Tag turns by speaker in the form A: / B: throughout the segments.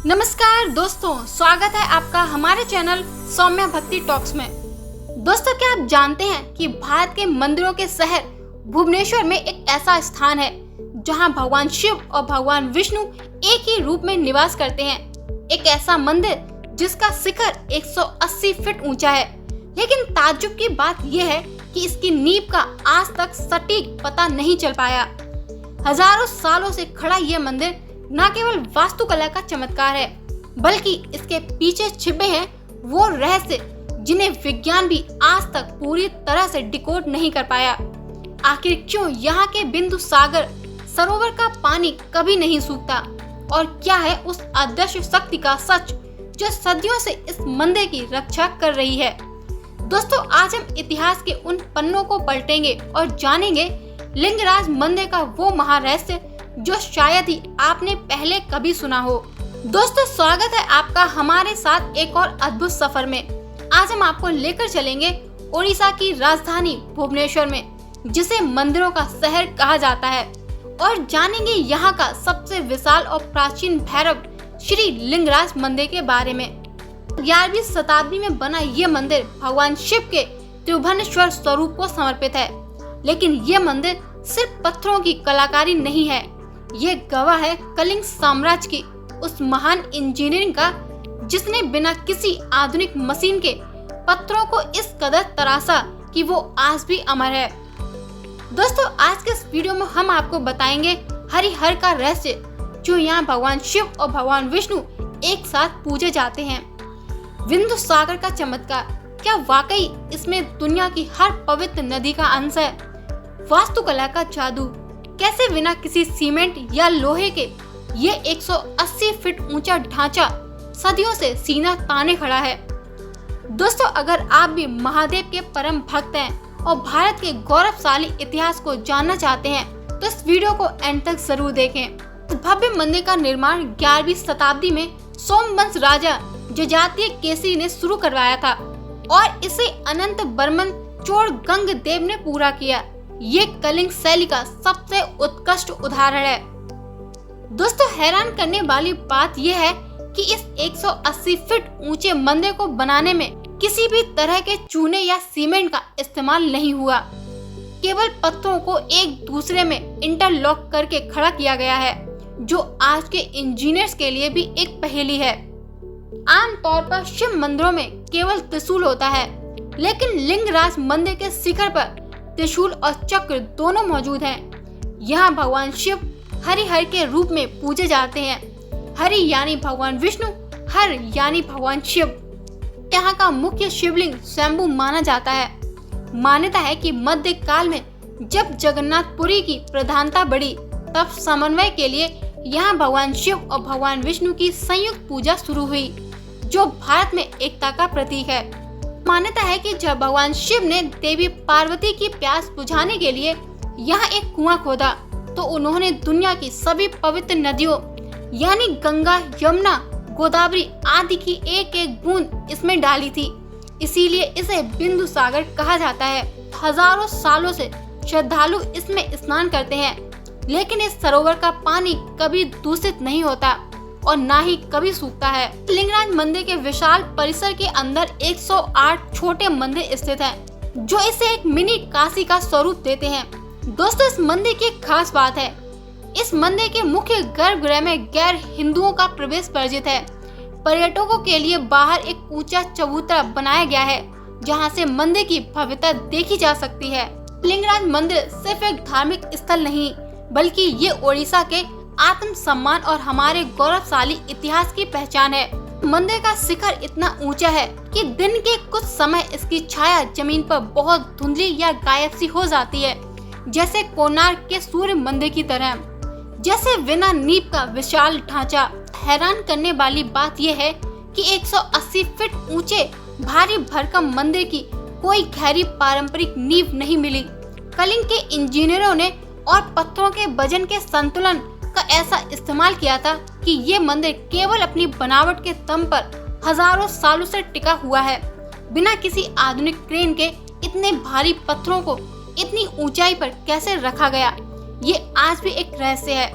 A: नमस्कार दोस्तों, स्वागत है आपका हमारे चैनल सौम्या भक्ति टॉक्स में। दोस्तों, क्या आप जानते हैं कि भारत के मंदिरों के शहर भुवनेश्वर में एक ऐसा स्थान है जहां भगवान शिव और भगवान विष्णु एक ही रूप में निवास करते हैं। एक ऐसा मंदिर जिसका शिखर 180 फीट ऊंचा है। लेकिन ताज्जुब की बात यह है कि इसकी नींव का आज तक सटीक पता नहीं चल पाया। हजारों सालों से खड़ा यह मंदिर न केवल वास्तुकला का चमत्कार है, बल्कि इसके पीछे छिपे हैं वो रहस्य जिन्हें विज्ञान भी आज तक पूरी तरह से डिकोड नहीं कर पाया। आखिर क्यों यहाँ के बिंदु सागर सरोवर का पानी कभी नहीं सूखता, और क्या है उस अदृश्य शक्ति का सच जो सदियों से इस मंदिर की रक्षा कर रही है। दोस्तों, आज हम इतिहास के उन पन्नों को पलटेंगे और जानेंगे लिंगराज मंदिर का वो महारहस्य जो शायद ही आपने पहले कभी सुना हो। दोस्तों, स्वागत है आपका हमारे साथ एक और अद्भुत सफर में। आज हम आपको लेकर चलेंगे ओडिशा की राजधानी भुवनेश्वर में, जिसे मंदिरों का शहर कहा जाता है, और जानेंगे यहाँ का सबसे विशाल और प्राचीन भैरव श्री लिंगराज मंदिर के बारे में। 11वीं शताब्दी में बना ये मंदिर भगवान शिव के त्रिभुवनेश्वर स्वरूप को समर्पित है। लेकिन ये मंदिर सिर्फ पत्थरों की कलाकारी नहीं है, ये गवाह है कलिंग साम्राज्य की उस महान इंजीनियरिंग का जिसने बिना किसी आधुनिक मशीन के पत्थरों को इस कदर तराशा कि वो आज भी अमर है। दोस्तों, आज के इस वीडियो में हम आपको बताएंगे हरिहर का रहस्य, जो यहाँ भगवान शिव और भगवान विष्णु एक साथ पूजे जाते हैं। बिंदु सागर का चमत्कार, क्या वाकई इसमें दुनिया की हर पवित्र नदी का अंश है? वास्तुकला का जादू, कैसे बिना किसी सीमेंट या लोहे के ये 180 फीट ऊंचा ढांचा सदियों से सीना ताने खड़ा है। दोस्तों, अगर आप भी महादेव के परम भक्त हैं और भारत के गौरवशाली इतिहास को जानना चाहते हैं तो इस वीडियो को एंड तक जरूर देखें। इस भव्य मंदिर का निर्माण 11वीं शताब्दी में सोमवंश राजा जजातीय केसरी ने शुरू करवाया था और इसे अनंत बर्मन चोड़गंग देव ने पूरा किया। ये कलिंग शैली का सबसे उत्कृष्ट उदाहरण है। दोस्तों, हैरान करने वाली बात यह है कि इस 180 फीट ऊंचे मंदिर को बनाने में किसी भी तरह के चूने या सीमेंट का इस्तेमाल नहीं हुआ। केवल पत्थरों को एक दूसरे में इंटरलॉक करके खड़ा किया गया है, जो आज के इंजीनियर्स के लिए भी एक पहेली है। आमतौर पर शिव मंदिरों में केवल त्रिशूल होता है, लेकिन लिंगराज मंदिर के शिखर पर त्रिशूल और चक्र दोनों मौजूद हैं। यहाँ भगवान शिव हरिहर के रूप में पूजे जाते हैं। हरि यानी भगवान विष्णु, हर यानी भगवान शिव। यहाँ का मुख्य शिवलिंग स्वयंभू माना जाता है। मान्यता है कि मध्य काल में जब जगन्नाथपुरी की प्रधानता बढ़ी, तब समन्वय के लिए यहाँ भगवान शिव और भगवान विष्णु की संयुक्त पूजा शुरू हुई, जो भारत में एकता का प्रतीक है। मान्यता है कि जब भगवान शिव ने देवी पार्वती की प्यास बुझाने के लिए यहाँ एक कुआं खोदा, तो उन्होंने दुनिया की सभी पवित्र नदियों यानी गंगा, यमुना, गोदावरी आदि की एक एक बूंद इसमें डाली थी। इसीलिए इसे बिंदु सागर कहा जाता है। हजारों सालों से श्रद्धालु इसमें स्नान करते हैं, लेकिन इस सरोवर का पानी कभी दूषित नहीं होता और ना ही कभी सूखता है। लिंगराज मंदिर के विशाल परिसर के अंदर 108 छोटे मंदिर स्थित हैं, जो इसे एक मिनी काशी का स्वरूप देते हैं। दोस्तों, इस मंदिर की एक खास बात है, इस मंदिर के मुख्य गर्भगृह में गैर हिंदुओं का प्रवेश वर्जित है। पर्यटकों के लिए बाहर एक ऊंचा चबूतरा बनाया गया है, जहां से मंदिर की भव्यता देखी जा सकती है। लिंगराज मंदिर सिर्फ एक धार्मिक स्थल नहीं, बल्कि ये ओडिशा के आत्म सम्मान और हमारे गौरवशाली इतिहास की पहचान है। मंदिर का शिखर इतना ऊंचा है कि दिन के कुछ समय इसकी छाया जमीन पर बहुत धुंधली या गायब सी हो जाती है, जैसे कोणार्क के सूर्य मंदिर की तरह। जैसे बिना नींव का विशाल ढांचा। हैरान करने वाली बात यह है कि 180 फीट ऊंचे भारी भरकम मंदिर की कोई गहरी पारंपरिक नींव नहीं मिली। कलिंग के इंजीनियरों ने और पत्थरों के वजन के संतुलन का ऐसा इस्तेमाल किया था कि ये मंदिर केवल अपनी बनावट के दम पर हजारों सालों से टिका हुआ है। बिना किसी आधुनिक क्रेन के इतने भारी पत्थरों को इतनी ऊंचाई पर कैसे रखा गया, ये आज भी एक रहस्य है।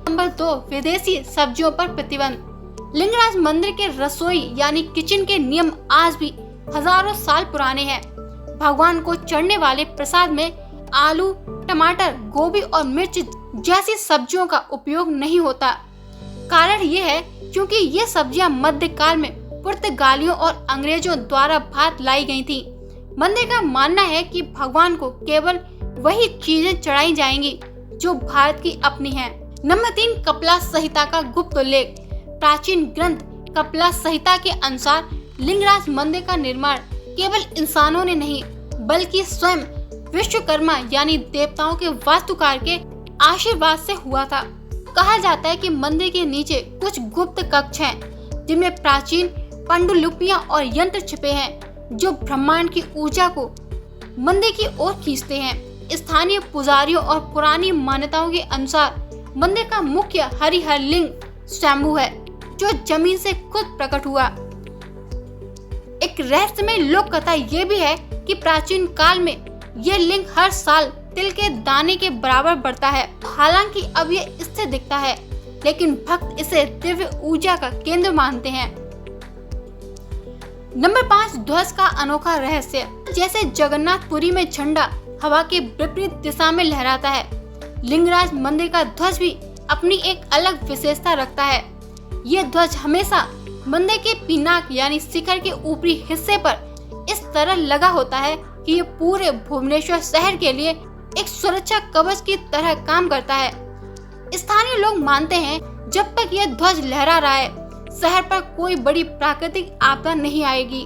A: नंबर 2, विदेशी सब्जियों पर प्रतिबंध। लिंगराज मंदिर के रसोई यानी किचन के नियम आज भी हजारों साल पुराने हैं। भगवान को चढ़ने वाले प्रसाद में आलू, टमाटर, गोभी और मिर्च जैसी सब्जियों का उपयोग नहीं होता। कारण ये है क्योंकि ये सब्जियां मध्यकाल में पुर्तगालियों और अंग्रेजों द्वारा भारत लाई गई थी। मंदिर का मानना है कि भगवान को केवल वही चीजें चढ़ाई जाएंगी जो भारत की अपनी हैं। नंबर 3, कपिला संहिता का गुप्त उल्लेख। प्राचीन ग्रंथ कपिला संहिता के अनुसार लिंगराज मंदिर का निर्माण केवल इंसानों ने नहीं बल्कि स्वयं विश्वकर्मा यानी देवताओं के वास्तुकार के आशीर्वाद से हुआ था। कहा जाता है कि मंदिर के नीचे कुछ गुप्त कक्ष हैं जिनमें प्राचीन पांडुलिपियां और यंत्र छिपे हैं जो ब्रह्मांड की ऊर्जा को मंदिर की ओर खींचते हैं। स्थानीय पुजारियों और पुरानी मान्यताओं के अनुसार मंदिर का मुख्य हरिहर लिंग स्वयंभू है जो जमीन से खुद प्रकट हुआ। एक रहस्यमय लोक कथा ये भी है कि प्राचीन काल में यह लिंग हर साल तिल के दाने के बराबर बढ़ता है। हालांकि अब ये स्थिर दिखता है लेकिन भक्त इसे दिव्य ऊर्जा का केंद्र मानते हैं। नंबर 5, ध्वज का अनोखा रहस्य। जैसे जगन्नाथपुरी में झंडा हवा के विपरीत दिशा में लहराता है, लिंगराज मंदिर का ध्वज भी अपनी एक अलग विशेषता रखता है। ये ध्वज हमेशा मंदिर के पिनाक यानी शिखर के ऊपरी हिस्से पर इस तरह लगा होता है कि ये पूरे भुवनेश्वर शहर के लिए एक सुरक्षा कवच की तरह काम करता है। स्थानीय लोग मानते हैं जब तक यह ध्वज लहरा रहा है शहर पर कोई बड़ी प्राकृतिक आपदा नहीं आएगी।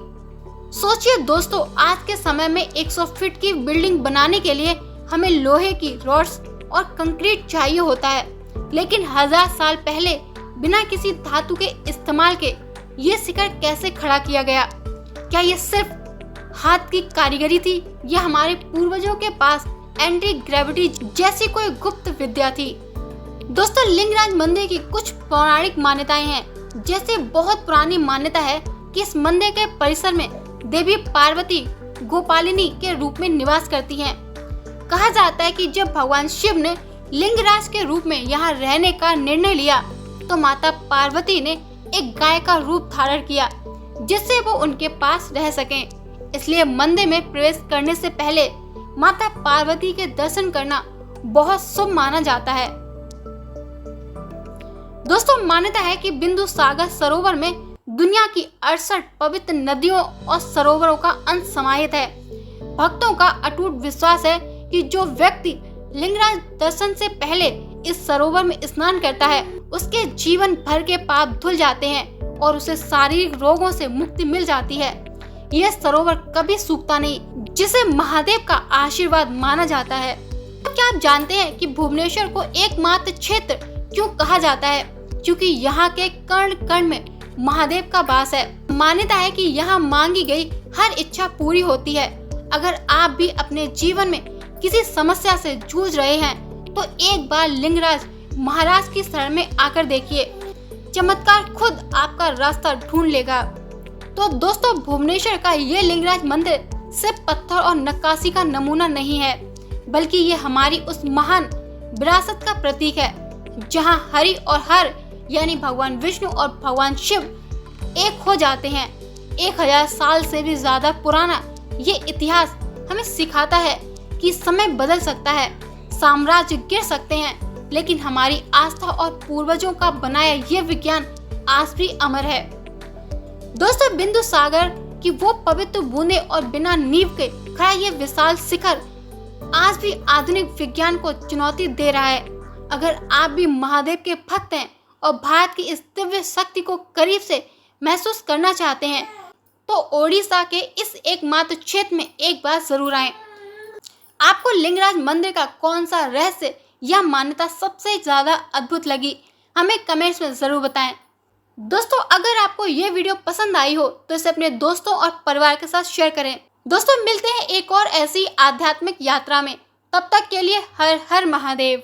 A: सोचिए दोस्तों, आज के समय में 100 फीट की बिल्डिंग बनाने के लिए हमें लोहे की रॉड्स और कंक्रीट चाहिए होता है, लेकिन 1000 साल पहले बिना किसी धातु के इस्तेमाल के ये शिखर कैसे खड़ा किया गया? क्या ये सिर्फ हाथ की कारीगरी थी या हमारे पूर्वजों के पास एंटी ग्रेविटी जैसी कोई गुप्त विद्या थी? दोस्तों, लिंगराज मंदिर की कुछ पौराणिक मान्यताएं हैं। जैसे बहुत पुरानी मान्यता है कि इस मंदिर के परिसर में देवी पार्वती गोपालिनी के रूप में निवास करती हैं। कहा जाता है कि जब भगवान शिव ने लिंगराज के रूप में यहाँ रहने का निर्णय लिया तो माता पार्वती ने एक गाय का रूप धारण किया जिससे वो उनके पास रह सकें। इसलिए मंदिर में प्रवेश करने से पहले माता पार्वती के दर्शन करना बहुत शुभ माना जाता है। दोस्तों, मान्यता है कि बिंदु सागर सरोवर में दुनिया की 68 पवित्र नदियों और सरोवरों का अंश समाहित है। भक्तों का अटूट विश्वास है कि जो व्यक्ति लिंगराज दर्शन से पहले इस सरोवर में स्नान करता है उसके जीवन भर के पाप धुल जाते हैं और उसे शारीरिक रोगों से मुक्ति मिल जाती है। यह सरोवर कभी सूखता नहीं, जिसे महादेव का आशीर्वाद माना जाता है। तो क्या आप जानते हैं कि भुवनेश्वर को एकमात्र क्षेत्र क्यों कहा जाता है? क्योंकि यहाँ के कण कण में महादेव का वास है। मान्यता है कि यहाँ मांगी गई हर इच्छा पूरी होती है। अगर आप भी अपने जीवन में किसी समस्या से जूझ रहे हैं तो एक बार लिंगराज महाराज की शरण में आकर देखिए, चमत्कार खुद आपका रास्ता ढूंढ लेगा। तो दोस्तों, भुवनेश्वर का ये लिंगराज मंदिर सिर्फ पत्थर और नक्काशी का नमूना नहीं है, बल्कि ये हमारी उस महान विरासत का प्रतीक है जहाँ हरि और हर यानी भगवान विष्णु और भगवान शिव एक हो जाते हैं। 1000 साल से भी ज्यादा पुराना ये इतिहास हमें सिखाता है कि समय बदल सकता है, साम्राज्य गिर सकते हैं, लेकिन हमारी आस्था और पूर्वजों का बनाया ये विज्ञान आज भी अमर है। दोस्तों, बिंदु सागर की वो पवित्र बूंदे और बिना नींव के खड़ा ये विशाल शिखर आज भी आधुनिक विज्ञान को चुनौती दे रहा है। अगर आप भी महादेव के भक्त हैं और भारत की इस दिव्य शक्ति को करीब से महसूस करना चाहते हैं तो ओडिशा के इस एकमात्र क्षेत्र में एक बार जरूर आएं। आपको लिंगराज मंदिर का कौन सा रहस्य या मान्यता सबसे ज्यादा अद्भुत लगी, हमें कमेंट्स में जरूर बताएं। दोस्तों, अगर आपको ये वीडियो पसंद आई हो तो इसे अपने दोस्तों और परिवार के साथ शेयर करें। दोस्तों, मिलते हैं एक और ऐसी आध्यात्मिक यात्रा में। तब तक के लिए हर हर महादेव।